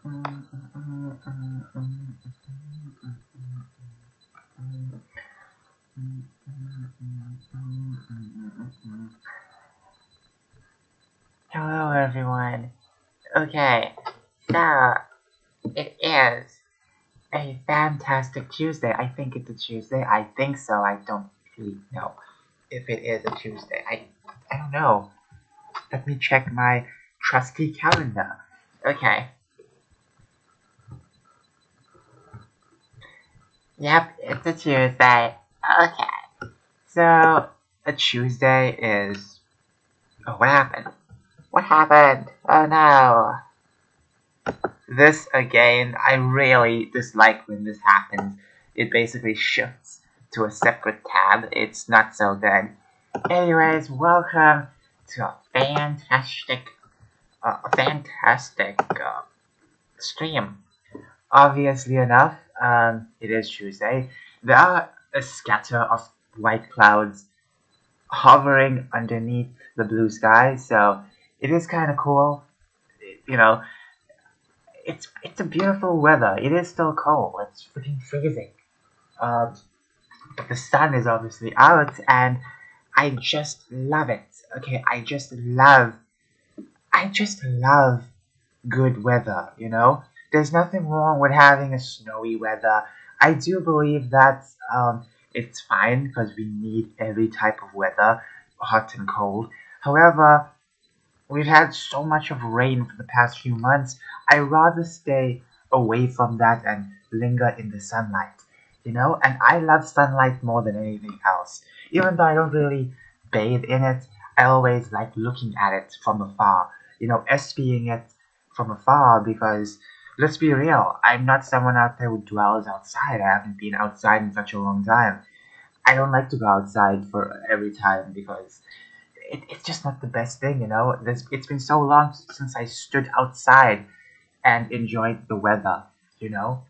Hello, everyone. Okay, so it is a fantastic Tuesday. I think it's a Tuesday. I think so. I don't really know if it is a Tuesday. I don't know. Let me check my trusty calendar. Okay. Yep, it's a Tuesday. Okay. So a Tuesday is. Oh, what happened? What happened? Oh no. This again, I really dislike when this happens. It basically shifts to a separate tab. It's not so good. Anyways, welcome to a fantastic stream. Obviously enough, it is Tuesday. There are a scatter of white clouds hovering underneath the blue sky, so it is kind of cool. You know, it's a beautiful weather. It is still cold. It's freaking freezing. Um, but the sun is obviously out, and I just love it. Okay, I just love good weather. There's nothing wrong with having a snowy weather. I do believe that it's fine because we need every type of weather, hot and cold. However, we've had so much of rain for the past few months. I rather stay away from that and linger in the sunlight. And I love sunlight more than anything else. Even though I don't really bathe in it, I always like looking at it from afar. Espying it from afar because let's be real, I'm not someone out there who dwells outside. I haven't been outside in such a long time. I don't like to go outside for every time because it's just not the best thing. It's been so long since I stood outside and enjoyed the weather. You know,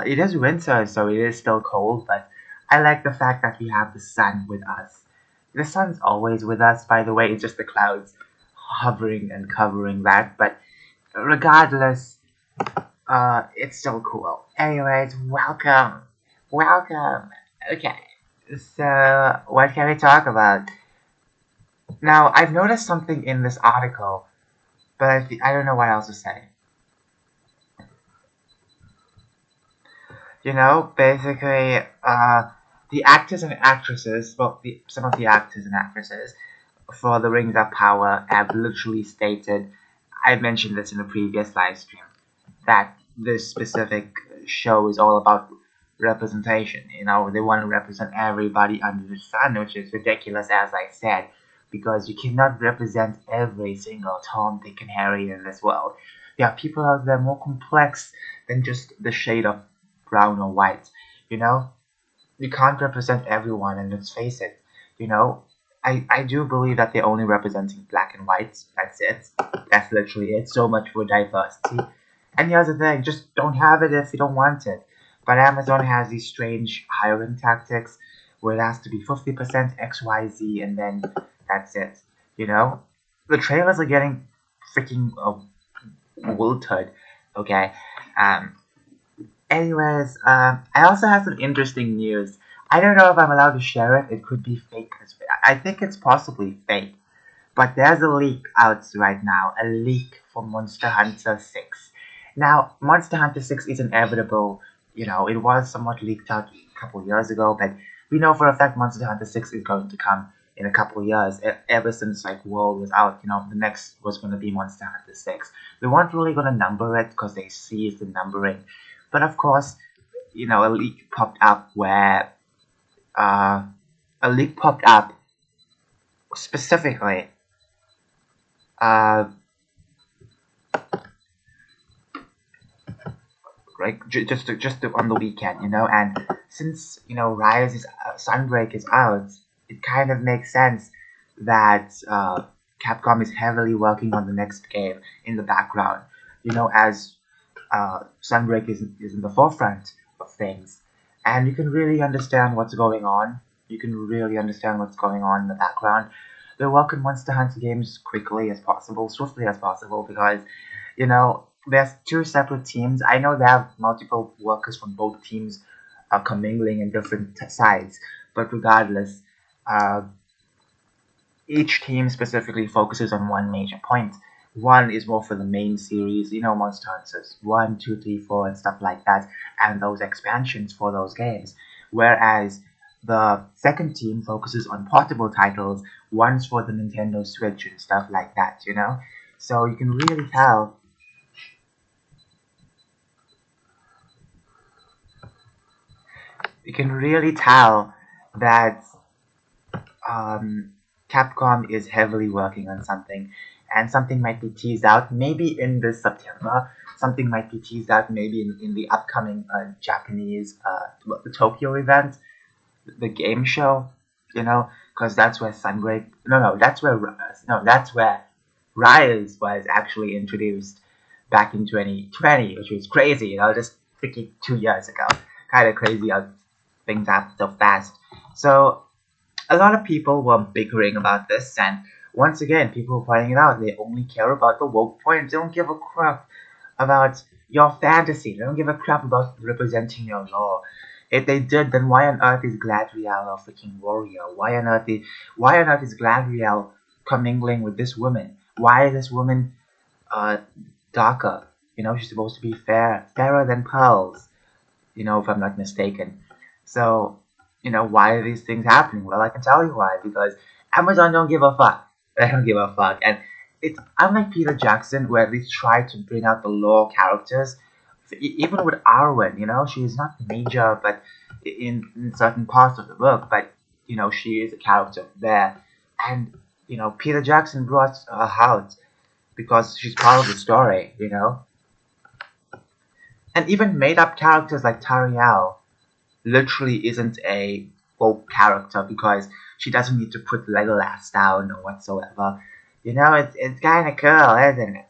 it is winter, so it is still cold, but I like the fact that we have the sun with us. The sun's always with us, by the way. It's just the clouds hovering and covering that. But regardless, it's still cool. Anyways, welcome. Okay, so what can we talk about? Now, I've noticed something in this article, but I don't know what else to say. Basically, the actors and actresses, well, some of the actors and actresses for the Rings of Power have literally stated, I mentioned this in a previous live stream, that this specific show is all about representation. They want to represent everybody under the sun, which is ridiculous, as I said, because you cannot represent every single Tom, Dick, and Harry in this world. There are people out there more complex than just the shade of brown or white. You know, you can't represent everyone, and let's face it. You know, I do believe that they're only representing black and white. That's it. That's literally it. So much for diversity. And here's the thing, just don't have it if you don't want it. But Amazon has these strange hiring tactics where it has to be 50% XYZ and then that's it. You know? The trailers are getting freaking wilted. Okay? Um, I also have some interesting news. I don't know if I'm allowed to share it. It could be fake. I think it's possibly fake. But there's a leak out right now. A leak for Monster Hunter 6. Now, Monster Hunter 6 is inevitable. It was somewhat leaked out a couple years ago, but we know for a fact Monster Hunter 6 is going to come in a couple years. Ever since World was out, the next was going to be Monster Hunter 6. They weren't really going to number it because they seized the numbering. But of course, a leak popped up where a leak popped up specifically uh, right? On the weekend, and since Rise is Sunbreak is out, it kind of makes sense that Capcom is heavily working on the next game in the background, as Sunbreak is in the forefront of things, and you can really understand what's going on. You can really understand what's going on in the background. They work on Monster Hunter games quickly as possible, swiftly as possible, because you know there's two separate teams. I know they have multiple workers from both teams commingling in different sides, but regardless, uh, each team specifically focuses on one major point. One is more for the main series, Monster Hunters 1, 2, 3, 4, and stuff like that, and those expansions for those games. Whereas the second team focuses on portable titles, one's for the Nintendo Switch and stuff like that. So you can really tell that um, Capcom is heavily working on something, and something might be teased out maybe in this September. Something might be teased out maybe in the upcoming Japanese the Tokyo event, the game show, because that's where Sunbreak. No, that's where Rise was actually introduced back in 2020, which was crazy. Just freaking 2 years ago. Kind of crazy how things happen so fast. So a lot of people were bickering about this, and once again, people were pointing it out. They only care about the woke point. They don't give a crap about your fantasy. They don't give a crap about representing your law. If they did, then why on earth is Gladriel a freaking warrior? Why on earth is Gladriel commingling with this woman? Why is this woman uh darker? She's supposed to be fairer than pearls, if I'm not mistaken. So, why are these things happening? Well, I can tell you why. Because Amazon don't give a fuck. They don't give a fuck. And it's unlike Peter Jackson, who at least tried to bring out the lore characters. Even with Arwen, she's not major, but in certain parts of the book, but she is a character there. And Peter Jackson brought her out because she's part of the story. And even made up characters like Tariel literally isn't a woke character because she doesn't need to put Legolas down or whatsoever. It's kind of cool, isn't it?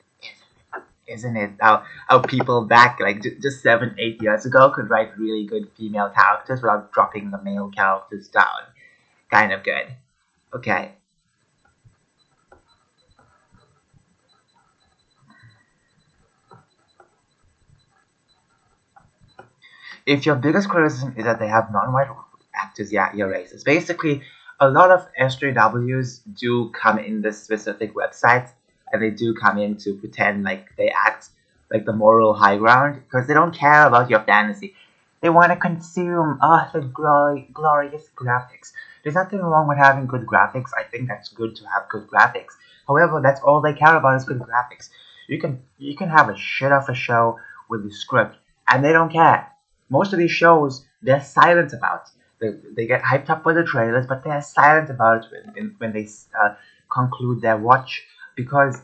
Isn't it? How people back like just 7, 8 years ago could write really good female characters without dropping the male characters down. Kind of good. Okay. If your biggest criticism is that they have non-white actors, yeah, you're racist. Basically, a lot of SJWs do come in this specific website, and they do come in to pretend like they act like the moral high ground because they don't care about your fantasy. They want to consume the glorious graphics. There's nothing wrong with having good graphics. I think that's good to have good graphics. However, that's all they care about is good graphics. You can have a shit off a show with the script, and they don't care. Most of these shows they're silent about. They get hyped up by the trailers, but they're silent about it when they conclude their watch because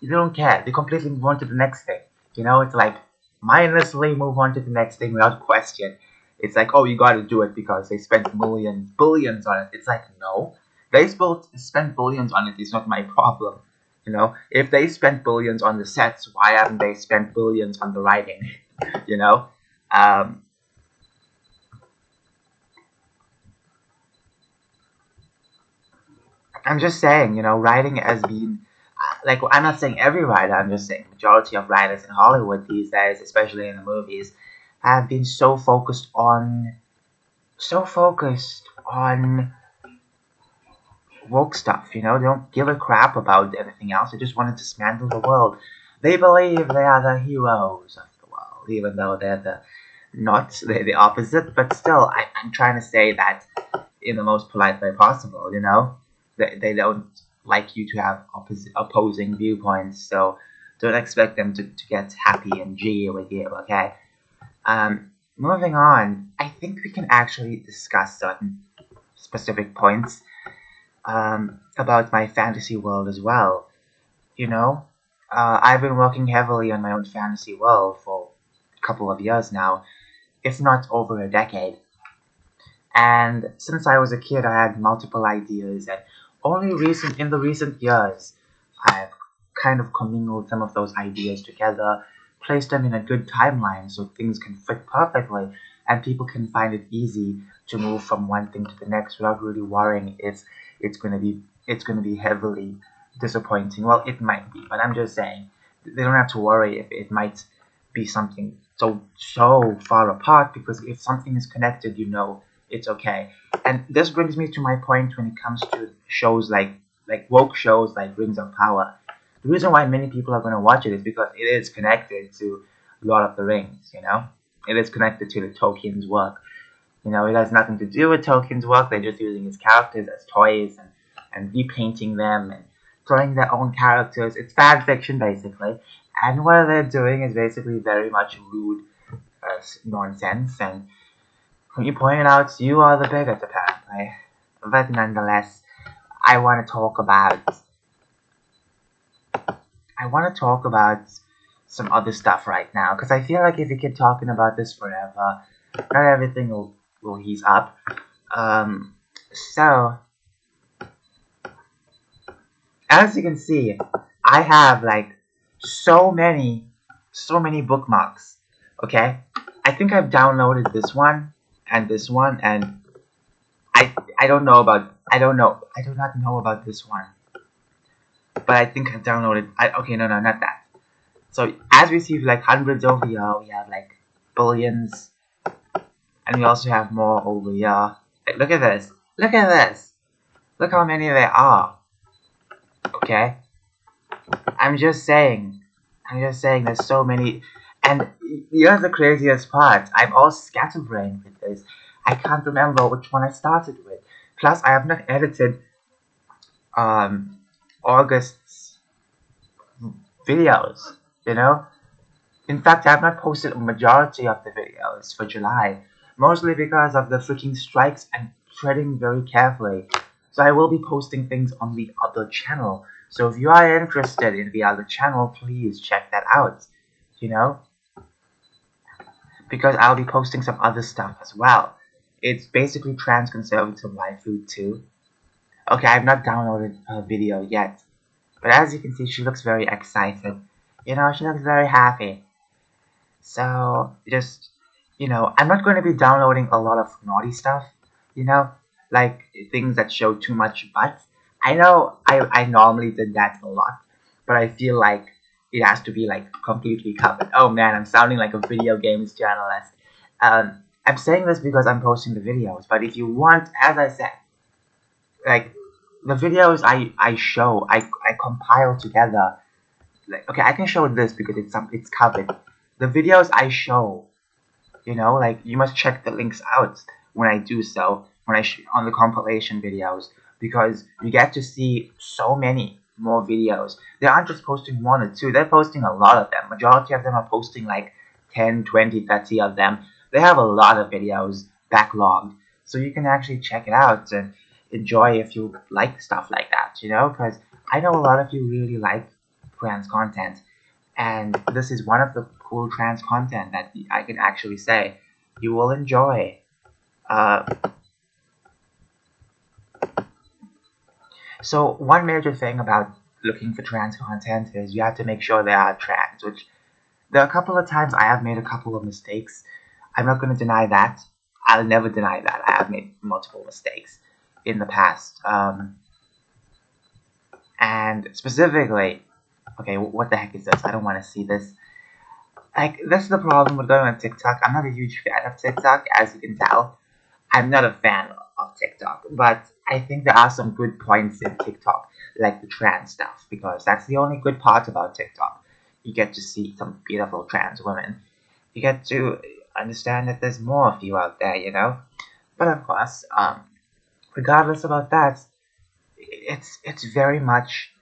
they don't care. They completely move on to the next thing. It's like mindlessly move on to the next thing without question. It's like, oh, you got to do it because they spent millions, billions on it. It's like, no, they spent billions on it. It's not my problem. If they spent billions on the sets, why haven't they spent billions on the writing? you know, um, I'm just saying, writing has been like I'm not saying every writer. I'm just saying majority of writers in Hollywood these days, especially in the movies, have been so focused on woke stuff. They don't give a crap about anything else. They just want to dismantle the world. They believe they are the heroes of the world, even though they're the opposite. But still, I'm trying to say that in the most polite way possible. They don't like you to have opposing viewpoints, so don't expect them to get happy and G with you. Okay. Moving on, I think we can actually discuss certain specific points about my fantasy world as well. I've been working heavily on my own fantasy world for a couple of years now, if not over a decade. And since I was a kid, I had multiple ideas, and only in the recent years, I've kind of commingled some of those ideas together, placed them in a good timeline so things can fit perfectly, and people can find it easy to move from one thing to the next without really worrying if it's gonna be heavily disappointing. Well, it might be, but I'm just saying they don't have to worry if it might be something so far apart, because if something is connected, it's okay. And this brings me to my point when it comes to shows like woke shows like Rings of Power. The reason why many people are going to watch it is because it is connected to Lord of the Rings. It is connected to the Tolkien's work. It has nothing to do with Tolkien's work. They're just using his characters as toys and repainting them and throwing their own characters. It's fan fiction, basically. And what they're doing is basically very much rude nonsense. And when you point it out, you are the bigot, apparently. But nonetheless, I want to talk about some other stuff right now, because I feel like if we keep talking about this forever, not everything will ease up. So as you can see, I have like so many bookmarks. Okay, I think I've downloaded this one and this one, and I don't know about I do not know about this one, but I think I've downloaded. Okay, no, not that. So as we see, like hundreds over here, we have like billions, and we also have more over here. Like, look at this. Look at this. Look how many there are. Okay. I'm just saying. There's so many. And here's the craziest part. I'm all scatterbrained with this. I can't remember which one I started with. Plus, I have not edited August's videos. In fact, I have not posted a majority of the videos for July, mostly because of the freaking strikes and treading very carefully. So I will be posting things on the other channel. So if you are interested in the other channel, please check that out, because I'll be posting some other stuff as well. It's basically trans conservative waifu too. Okay, I've not downloaded her video yet, but as you can see, she looks very excited. She looks very happy. So just, I'm not going to be downloading a lot of naughty stuff, like things that show too much butt. I know I normally did that a lot, but I feel like it has to be like completely covered. Oh man, I'm sounding like a video games journalist. I'm saying this because I'm posting the videos, but if you want, as I said, like the videos I compile together. Like, okay, I can show this because it's covered. The videos I show, like you must check the links out when I do so, on the compilation videos, because you get to see so many more videos. They aren't just posting one or two, they're posting a lot of them. Majority of them are posting like 10, 20, 30 of them. They have a lot of videos backlogged, so you can actually check it out and enjoy if you like stuff like that, because I know a lot of you really like trans content, and this is one of the cool trans content that I can actually say you will enjoy. So one major thing about looking for trans content is you have to make sure they are trans, which there are a couple of times I have made a couple of mistakes. I'm not going to deny that. I'll never deny that. I have made multiple mistakes in the past. And specifically, okay, what the heck is this? I don't want to see this. Like, this is the problem with going on TikTok. I'm not a huge fan of TikTok, as you can tell. I'm not a fan of TikTok, but I think there are some good points in TikTok, like the trans stuff, because that's the only good part about TikTok. You get to see some beautiful trans women. You get to understand that there's more of you out there, But of course, regardless about that, it's very much,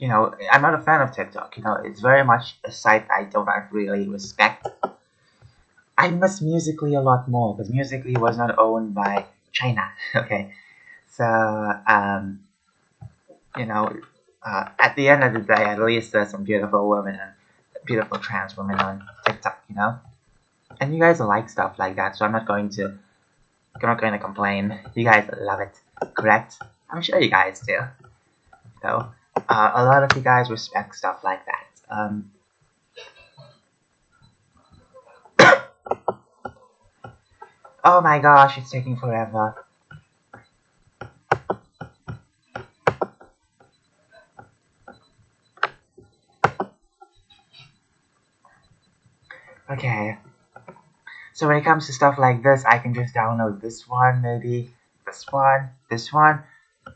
I'm not a fan of TikTok. It's very much a site I don't really respect. I miss Musically a lot more, because Musically was not owned by China. Okay, so at the end of the day, at least there's some beautiful women and beautiful trans women on TikTok, and you guys like stuff like that, so I'm not going to complain. You guys love it, correct? I'm sure you guys do. So a lot of you guys respect stuff like that. Oh my gosh, it's taking forever. Okay, so when it comes to stuff like this, I can just download this one, maybe this one,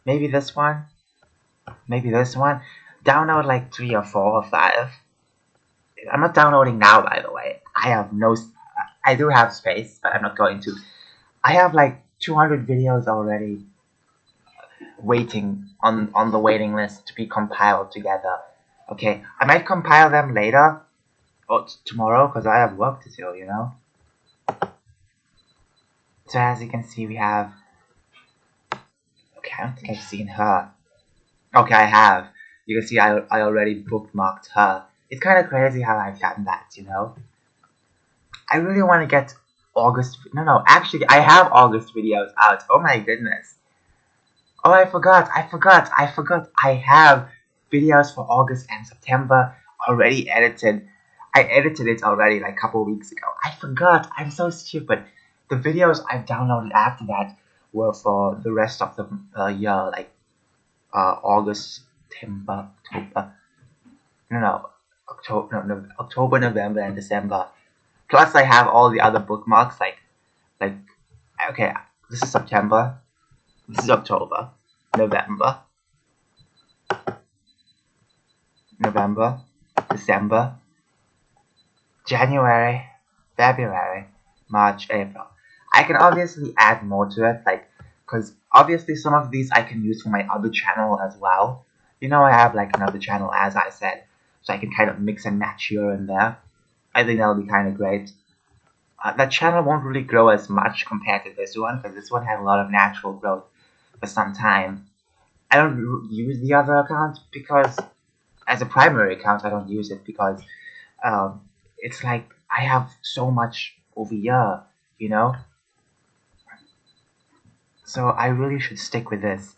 maybe this one, maybe this one. Download like 3 or 4 or 5. I'm not downloading now, by the way. I do have space, but I'm not going to. I have like 200 videos already waiting on the waiting list to be compiled together. Okay, I might compile them later or tomorrow because I have work to do, you know. So as you can see, we have. Okay, I don't think I've seen her. Okay, I have. You can see I already bookmarked her. It's kind of crazy how I've gotten that, you know. I really want to get August. No, actually, I have August videos out. Oh my goodness. Oh, I forgot. I have videos for August and September already edited. I edited it already like a couple weeks ago. I forgot. I'm so stupid. The videos I've downloaded after that were for the rest of the year, like August, September, October. No, October, November, and December. Plus, I have all the other bookmarks. Like, okay, this is September. This is October, November, December, January, February, March, April. I can obviously add more to it, like, because obviously some of these I can use for my other channel as well. You know, I have like another channel, as I said, so I can kind of mix and match here and there. I think that'll be kind of great. That channel won't really grow as much compared to this one, because this one had a lot of natural growth for some time. I don't use the other account because, as a primary account, I don't use it because it's like I have so much over here, you know? So I really should stick with this.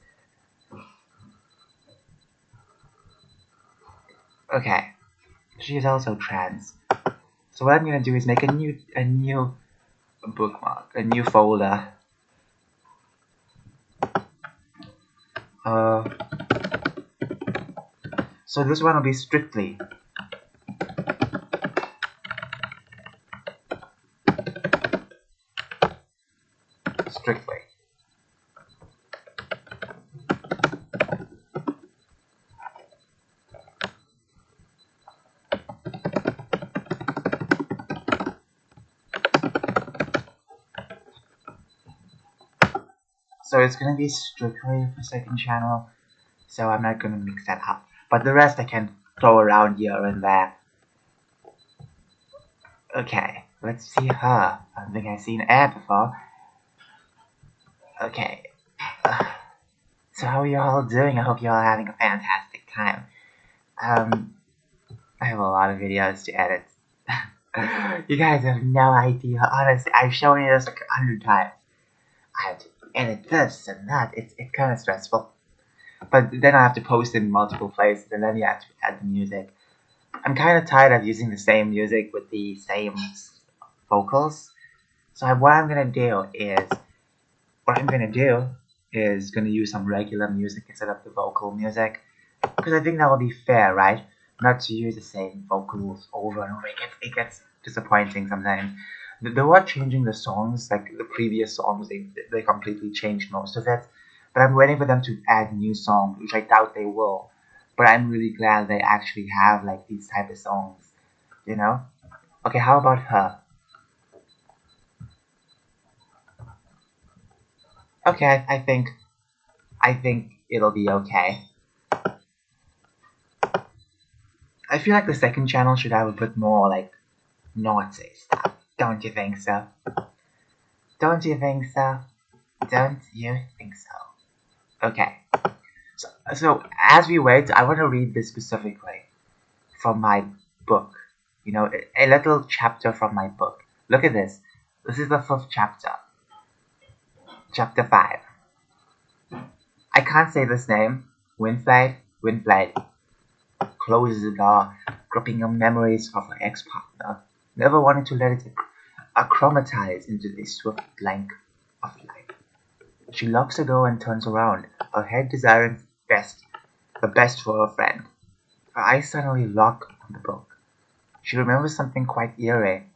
Okay, she is also trans. So what I'm gonna do is make a new bookmark, a new folder. So this one will be strictly. So it's gonna be strictly for second channel. So I'm not gonna mix that up. But the rest I can throw around here and there. Okay, let's see her. I don't think I've seen Air before. Okay. So how are you all doing? I hope you're all having a fantastic time. I have a lot of videos to edit. You guys have no idea. Honestly, I've shown you this like 100 times. I have to edit this and that. It's kind of stressful. But then I have to post in multiple places, and then you have to add the music. I'm kind of tired of using the same music with the same vocals. So what I'm gonna do is gonna use some regular music instead of the vocal music, because I think that will be fair, right? Not to use the same vocals over and over. It gets disappointing sometimes. They were changing the songs, like the previous songs. They completely changed most of it. But I'm waiting for them to add new songs, which I doubt they will. But I'm really glad they actually have like these type of songs, you know? Okay, how about her? Okay, I think it'll be okay. I feel like the second channel should have a bit more like naughty stuff. Don't you think so? Don't you think so? Don't you think so? Okay. So as we wait, I want to read this specifically from my book. You know, a little chapter from my book. Look at this. This is the 5th chapter. Chapter 5. I can't say this name. Winflight closes the door, gripping on memories of her ex-partner, never wanting to let it acclimatize into the swift blank of life. She locks the door and turns around, her head desiring the best for her friend. Her eyes suddenly lock on the book. She remembers something quite eerie.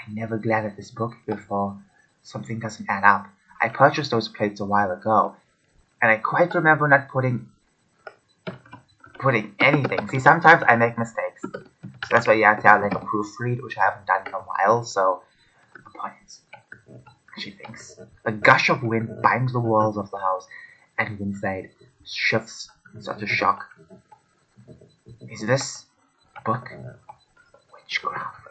I never glanced at this book before. Something doesn't add up. I purchased those plates a while ago, and I quite remember not putting anything. See, sometimes I make mistakes. So that's why you have to have like a proofread, which I haven't done in a while, so upon it, she thinks. A gush of wind bangs the walls of the house, and Winfried shifts in such a shock. Is this book witchcraft?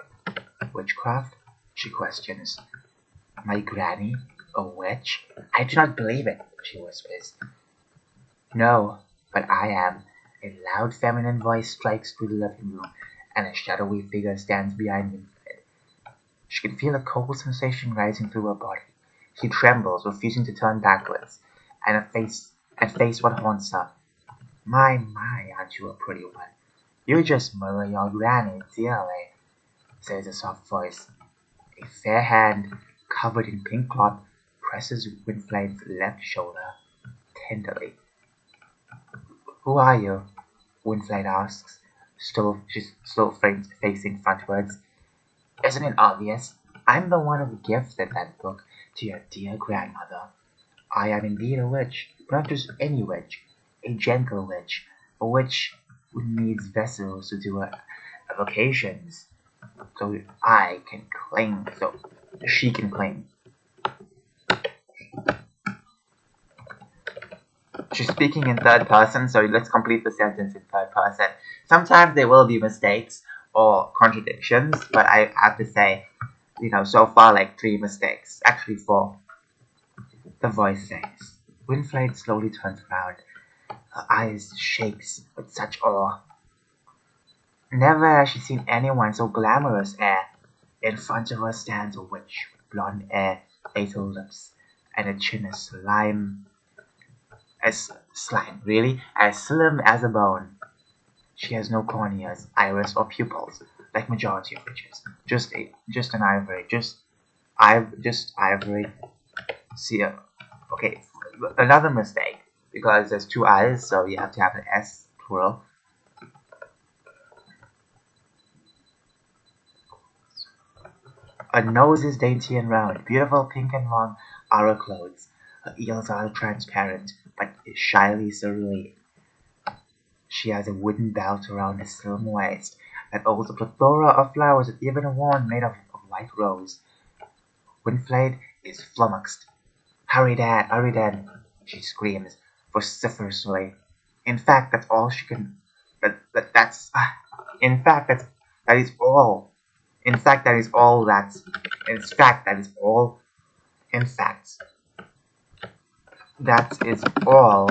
Witchcraft? She questions. My granny? A witch? I do not believe it, she whispers. No, but I am. A loud feminine voice strikes through the living room, and a shadowy figure stands behind Winfried. She can feel a cold sensation rising through her body. She trembles, refusing to turn backwards, and face what haunts her. My, aren't you a pretty one? You just murder your granny, dearly, says a soft voice. A fair hand, covered in pink cloth, presses Winfried's left shoulder tenderly. Who are you? Winfried asks, she's still facing frontwards. Isn't it obvious? I'm the one who gifted that book to your dear grandmother. I am indeed a witch, but not just any witch, a gentle witch, a witch who needs vessels to do her avocations, so she can claim. She's speaking in third person, so let's complete the sentence in third person. Sometimes there will be mistakes or contradictions, but I have to say, so far like 3 mistakes. Actually 4. The voice says. Winfried slowly turns around. Her eyes shakes with such awe. Never has she seen anyone so glamorous ere. In front of her stands a witch with blonde hair, fatal lips, and a chin as slim as a bone. She has no corneas, iris, or pupils, like majority of witches. Just an ivory, just ivory. See, okay, another mistake because there's 2 eyes, so you have to have an S plural. Her nose is dainty and round, beautiful pink and long are her clothes. Her ears are transparent, but shyly cerulean. She has a wooden belt around her slim waist that holds a plethora of flowers and even a wand made of white rose. Winfried is flummoxed. Hurry, Dad, hurry, Dad, she screams vociferously. In fact, that's all she can. In fact, that is all. In fact, that is all that. In fact, that is all. In fact, that is all.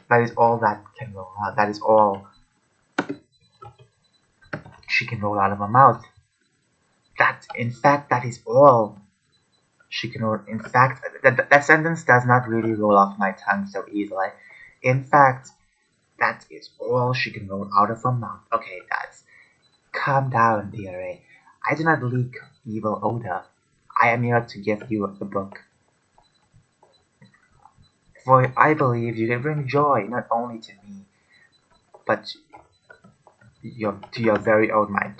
That is all that can roll out. That is all she can roll out of her mouth. In fact, that is all she can roll. In fact, that sentence does not really roll off my tongue so easily. In fact, that is all she can roll out of her mouth. Okay, Dad. Calm down, dearie. I do not leak evil odor. I am here to give you the book. For I believe you can bring joy not only to me, but to your very own mind,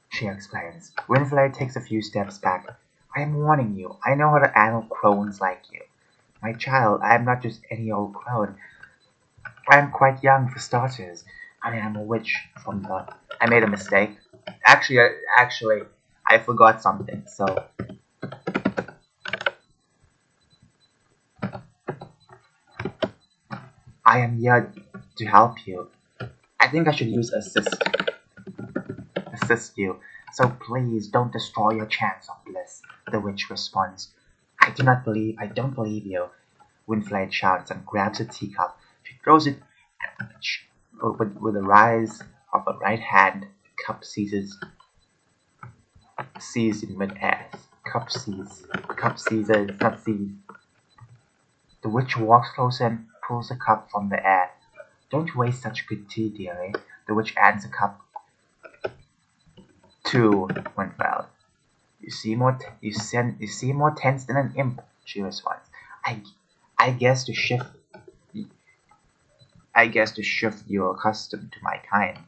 she explains. Winfried takes a few steps back. I am warning you. I know how to handle crones like you. My child, I am not just any old crone. I am quite young for starters. I am a witch from the... I made a mistake. Actually, I forgot something, so... I am here to help you. I think I should use assist you. So please don't destroy your chance of bliss, the witch responds. I don't believe you. Winfried shouts and grabs a teacup. She throws it at the witch. With a rise of her right hand, the cup seizes in midair. Cup seizes, not seized. The witch walks closer and pulls the cup from the air. Don't waste such good tea, dearie. The witch hands the cup to Winfried. You seem more tense than an imp, she responds. I guess to shift you're accustomed to my kind.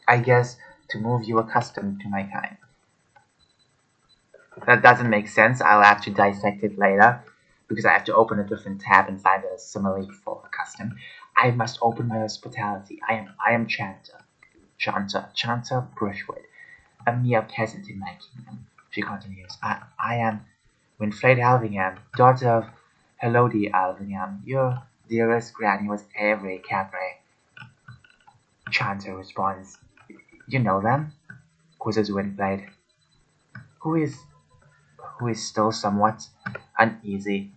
I guess to move you accustomed to my kind. That doesn't make sense. I'll have to dissect it later because I have to open a different tab and find a simile for custom. I must open my hospitality. I am Chanter Brushwood, a mere peasant in my kingdom. She continues. I am Winfried Alvingham, daughter of Elodie Alvingham. Your dearest granny was every Capre. Chanter responds. You know them? Quizzes Winfried, who is who is still somewhat uneasy.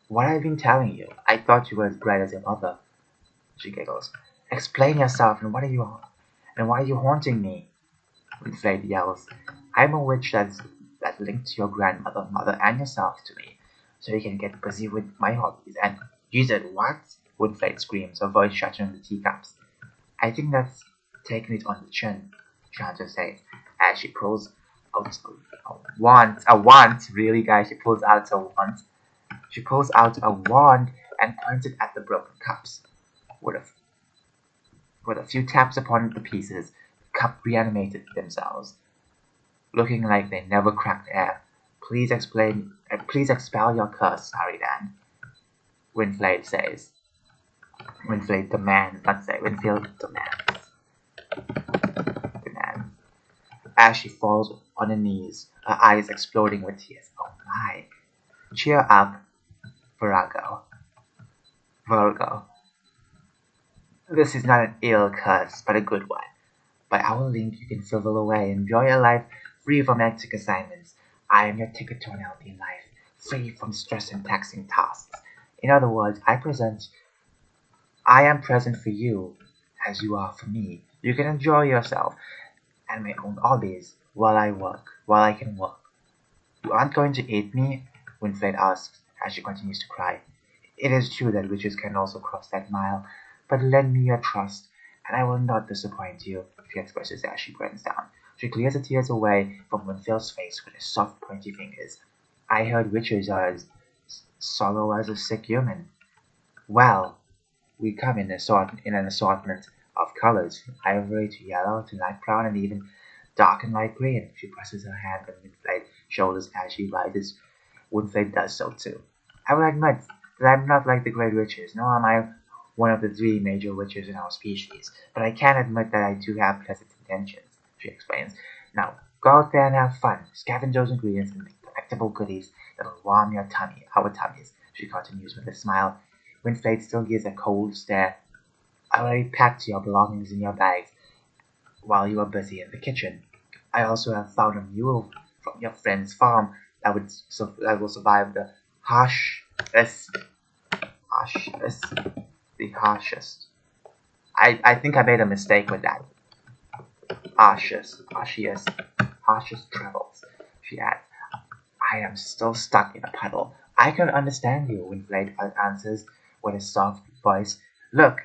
What have I been telling you? I thought you were as bright as your mother. She giggles. Explain yourself and why are you haunting me? Winfried yells. I'm a witch that linked your grandmother, mother, and yourself to me, so you can get busy with my hobbies. And you said what? Winfried screams, her voice shattering the teacups. I think that's taking it on the chin, Chandra says, as she pulls out a wand. A wand, really, guys? She pulls out a wand. She pulls out a wand and points it at the broken cups. With a, with a few taps upon the pieces, the cup reanimated themselves, looking like they never cracked air. Please expel your curse, Saridan. Winfield says. Winfield demands, let's say, Winfield demands. As she falls on her knees, her eyes exploding with tears. Oh my. Cheer up, Virago. Virgo. This is not an ill curse, but a good one. By our link, you can frivel away, enjoy your life free from hectic assignments. I am your ticket to an healthy life, free from stress and taxing tasks. In other words, I am present for you as you are for me. You can enjoy yourself and my own hobbies while I can work. You aren't going to eat me? Winfred asks as she continues to cry. It is true that witches can also cross that mile, but lend me your trust, and I will not disappoint you, she expresses as she breaks down. She clears the tears away from Winfield's face with her soft, pointy fingers. I heard witches are as sorrow as a sick human. Well, we come in an assortment of colors, from ivory to yellow to light brown and even dark and light green. She presses her hand on Winfried's shoulders as she rises. Winfried does so too. I will admit that I'm not like the great witches, nor am I one of the three major witches in our species, but I can admit that I do have pleasant intentions, she explains. Now, go out there and have fun. Scavenge those ingredients and make delectable goodies that'll warm our tummies, she continues with a smile. Winfried still gives a cold stare. I already packed your belongings in your bags while you were busy in the kitchen. I also have found a mule from your friend's farm that will survive the harshest, harshest, the harshest. I think I made a mistake with that. Harshest travels. She adds. I am still stuck in a puddle. I can understand you, Winfried answers with a soft voice. Look,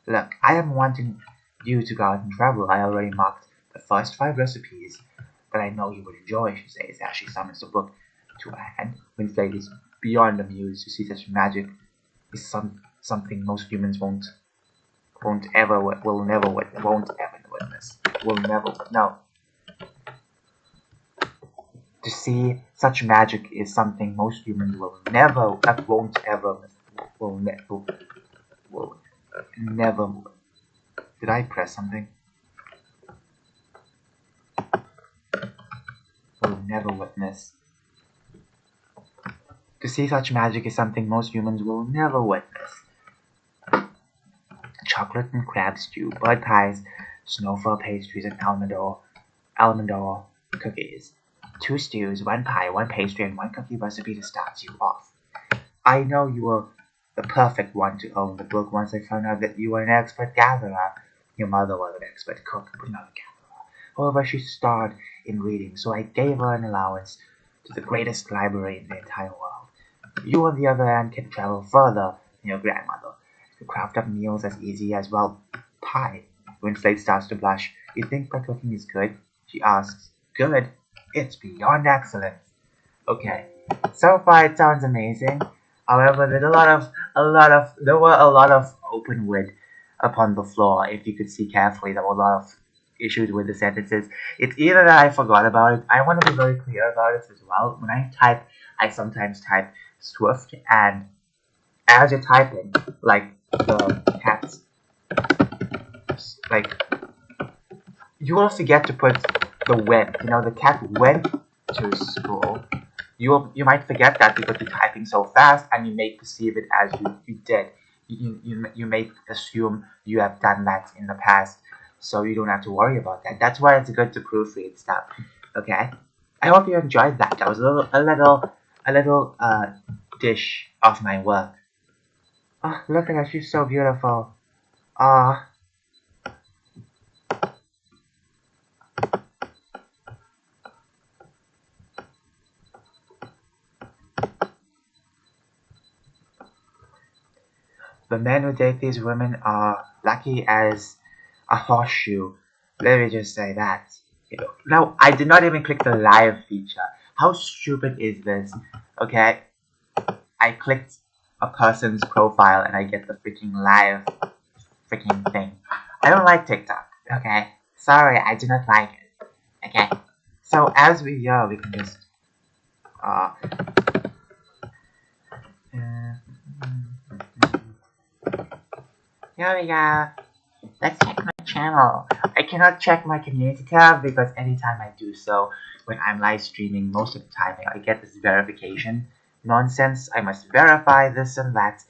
I am wanting you to go out and travel. I already marked the first 5 recipes that I know you would enjoy, she says as she summons the book to her hand. Winfried is beyond amused to see such magic is something most humans won't ever will never won't ever witness. Will never no. To see such magic is something most humans won't ever will, ne- will never. Did I press something? Will never witness. To see such magic is something most humans will never witness. Chocolate and crab stew, bird pies, snowfall pastries, and almond cookies. 2 stews, 1 pie, 1 pastry, and 1 cookie recipe to start you off. I know you were the perfect one to own the book once I found out that you were an expert gatherer. Your mother was an expert cook, but not a gatherer. However, she starred in reading, so I gave her an allowance to the greatest library in the entire world. You, on the other hand, can travel further than your grandmother. You craft up meals as easy as, well, pie. Winfried starts to blush. You think my cooking is good? She asks. Good? It's beyond excellent. Okay, so far it sounds amazing. However, there were a lot of open wood upon the floor. If you could see carefully, there were a lot of issues with the sentences. It's either that I forgot about it. I want to be very clear about it as well. When I type, I sometimes type Swift, and as you're typing, like the cats, like you will forget to put the went. You know, the cat went to school. You might forget that because you're typing so fast, and you may perceive it as you did. You may assume you have done that in the past, so you don't have to worry about that. That's why it's good to proofread stuff. Okay, I hope you enjoyed that. That was a little dish of my work. Oh, look at her, she's so beautiful. Ah, the men who date these women are lucky as a horseshoe. Let me just say that. Now, I did not even click the live feature. How stupid is this? Okay, I clicked a person's profile and I get the freaking live freaking thing. I don't like TikTok. Okay, sorry, I do not like it. Okay, so as we go, we can just uh, here we go. Let's check my channel. I cannot check my community tab because anytime I do so, when I'm live streaming, most of the time I get this verification nonsense. I must verify this and that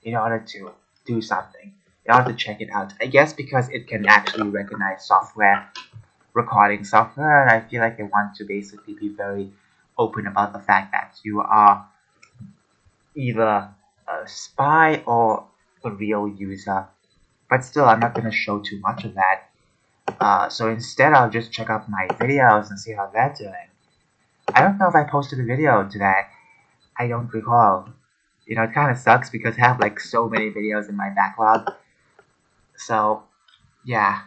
in order to do something, in order to check it out. I guess because it can actually recognize software, recording software, and I feel like they want to basically be very open about the fact that you are either a spy or a real user. But still, I'm not going to show too much of that. So instead, I'll just check out my videos and see how they're doing. I don't know if I posted a video today. I don't recall. You know, it kind of sucks because I have like so many videos in my backlog. So, yeah.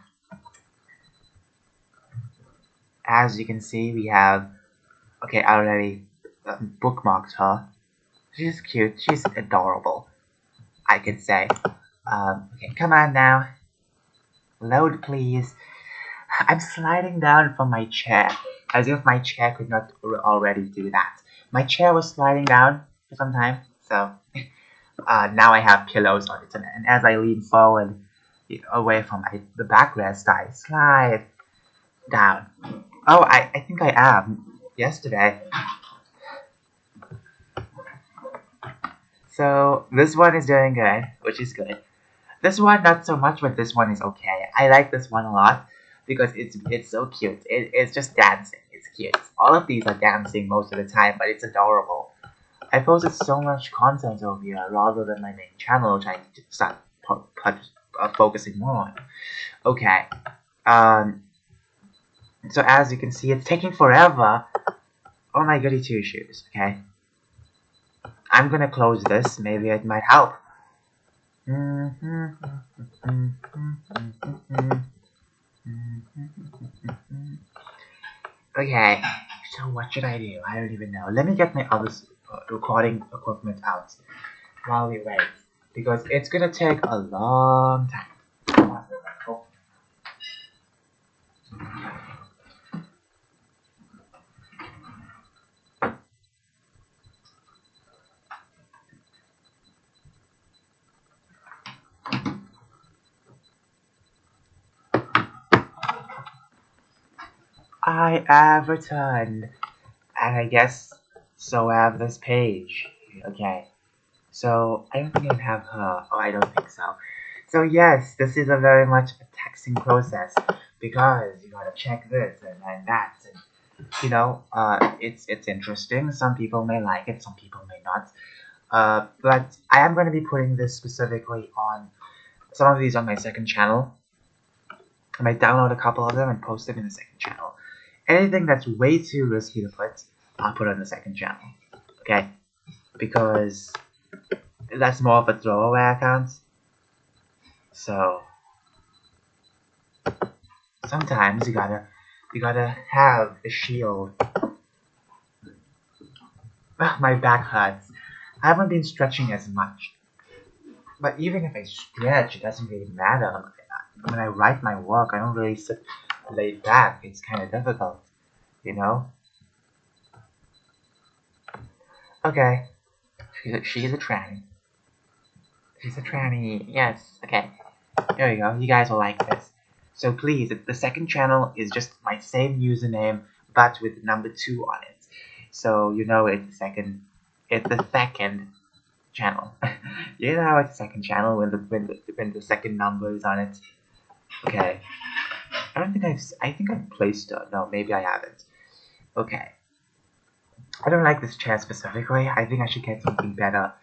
As you can see, we have... Okay, I already bookmarked her. She's cute. She's adorable, I could say. Okay, come on now. Load, please. I'm sliding down from my chair, as if my chair could not already do that. My chair was sliding down for some time, so now I have pillows on it, and as I lean forward away from the backrest, I slide down. Oh, I think I am. Yesterday. So this one is doing good, which is good. This one not so much, but this one is okay. I like this one a lot because it's so cute. It's just dancing. It's cute. All of these are dancing most of the time, but it's adorable. I posted so much content over here rather than my main channel, which I need to start focusing more on. Okay. So as you can see, it's taking forever. Oh my goody two shoes. Okay. I'm gonna close this. Maybe it might help. Okay, so what should I do? I don't even know. Let me get my other recording equipment out while we wait, because it's gonna take a long time. I have returned, and I guess so have this page. Okay, so I don't think I have her. Oh, I don't think so. So yes, this is a very much a taxing process because you gotta check this and that, and you know, it's interesting. Some people may like it, some people may not. But I am going to be putting this specifically on some of these on my second channel. I might download a couple of them and post them in the second channel. Anything that's way too risky to put, I'll put on the second channel. Okay? Because that's more of a throwaway account. So sometimes you gotta have a shield. My back hurts. I haven't been stretching as much. But even if I stretch, it doesn't really matter. When I write my work, I don't really sit laid back. It's kind of difficult, you know? Okay, she's a tranny. She's a tranny. Yes. Okay. There you go. You guys will like this. So please, the second channel is just my same username, but with number 2 on it. So you know it's the second. It's the second channel. You know it's the second channel when the second number is on it. Okay. I don't think I think I've placed it. No, maybe I haven't. Okay. I don't like this chair specifically. I think I should get something better.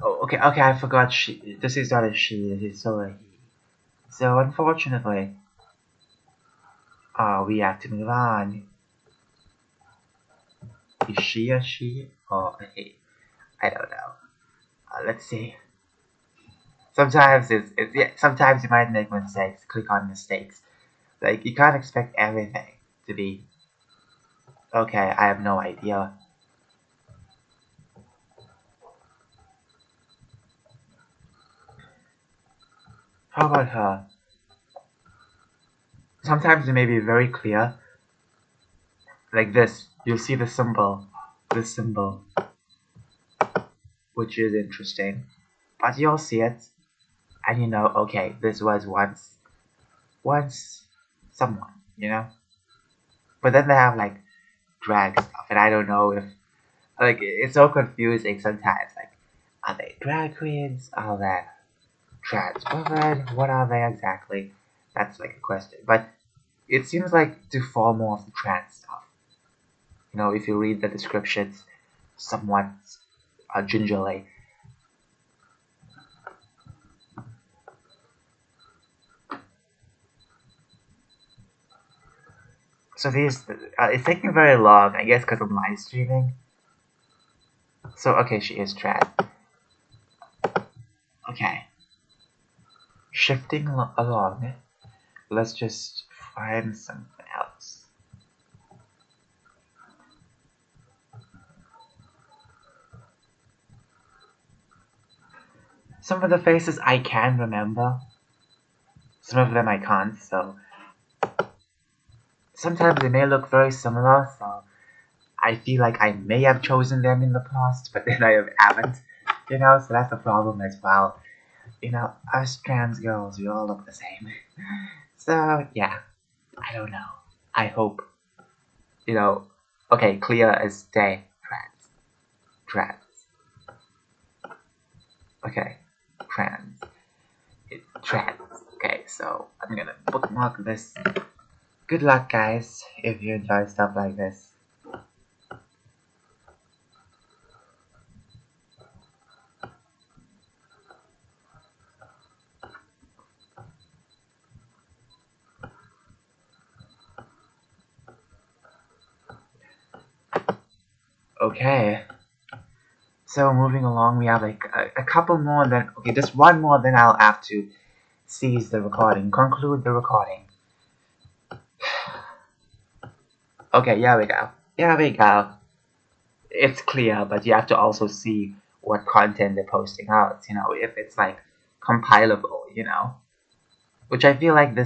Oh, okay, okay, I forgot she. This is not a she, this is still a he. So, unfortunately, we have to move on. Is she a she or a he? I don't know. Let's see. Sometimes yeah, sometimes you might make mistakes. Click on mistakes. Like, you can't expect everything to be. Okay, I have no idea. How about her? Sometimes it may be very clear. Like this, you'll see the symbol. This symbol. Which is interesting. But you'll see it. And you know, okay, this was once someone, you know? But then they have like drag stuff, and I don't know if like it's so confusing sometimes. Like, are they drag queens? Are they trans women? What are they exactly? That's like a question. But it seems like to fall more of the trans stuff. You know, if you read the descriptions somewhat gingerly. So these, it's taking very long, I guess, because I'm live streaming. So okay, she is trans. Okay, shifting along. Let's just find something else. Some of the faces I can remember, some of them I can't, so sometimes they may look very similar, so I feel like I may have chosen them in the past, but then I haven't, you know, so that's a problem as well. You know, us trans girls, we all look the same. So, yeah, I don't know. I hope, you know, okay, clear as day, trans. Trans. Okay, trans. It's trans. Okay, so I'm gonna bookmark this. Good luck, guys, if you enjoy stuff like this. Okay, so moving along, we have like a couple more, then okay, just one more, then I'll have to cease the recording, conclude the recording. Okay, here we go. Here we go. It's clear, but you have to also see what content they're posting out, you know, if it's like compilable, you know, which I feel like this